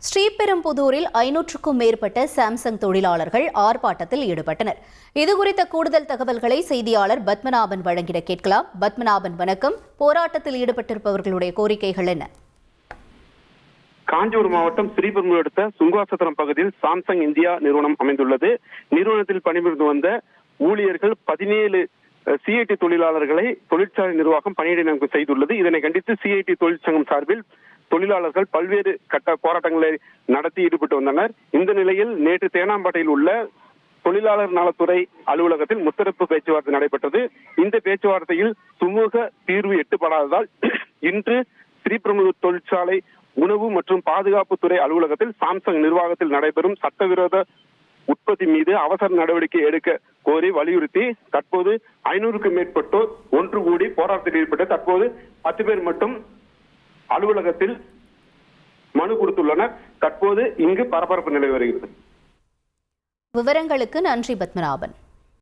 ஸ்ரீபெரும்புதூரில் 500க்கும் மேற்பட்ட சாம்சங் தொழிலாளர்கள் ஆர்ப்பாட்டத்தில் ஈடுபட்டனர். இதுகுறித்த கூடுதல் தகவல்களை செய்தியாளர் பத்மநாபன் வழங்கிட கேட்கலாம். பத்மநாபன், வணக்கம். போராட்டத்தில் ஈடுபட்டிருப்பவர்களுடைய கோரிக்கைகள் என்ன? காஞ்சிபுரம் மாவட்டம் ஸ்ரீபெரும்புதூர் அடுத்த சுங்குவாசத்திரம் பகுதியில் சாம்சங் இந்தியா நிறுவனம் அமைந்துள்ளது. நிறுவனத்தில் பணிபுரிந்து வந்த ஊழியர்கள் 17 சிஐடி தொழிலாளர்களை தொழிற்சாலை நிர்வாகம் பணியிடை நீக்கம் செய்துள்ளது. இதனை கண்டித்து சிஐடி தொழிற்சங்கம் சார்பில் தொழிலாளர்கள் பல்வேறு கட்ட போராட்டங்களை நடத்தி ஈடுபட்டு வந்தனர். இந்த நிலையில் நேற்று தேனாம்பேட்டையில் உள்ள தொழிலாளர் நலத்துறை அலுவலகத்தில் முத்தரப்பு பேச்சுவார்த்தை நடைபெற்றது. இந்த பேச்சுவார்த்தையில் சுமூக தீர்வு எட்டப்படாததால் இன்று ஸ்ரீபெரும்புதூர் தொழிற்சாலை உணவு மற்றும் பாதுகாப்புத்துறை அலுவலகத்தில் சாம்சங் நிர்வாகத்தில் நடைபெறும் சட்டவிரோத உற்பத்தி மீது அவசர நடவடிக்கை எடுக்க கோரி வலியுறுத்தி தற்போது 500க்கும் மேற்பட்டோர் ஒன்று கூடி போராட்டத்தில் ஈடுபட்டு தற்போது 10 பேர் மட்டும் அலுவலகத்தில் மனு கொடுத்துள்ளனர். தற்போது இங்கு பரபரப்பு நிலவி வருகிறது. விவரங்களுக்கு நன்றி பத்மநாபன்.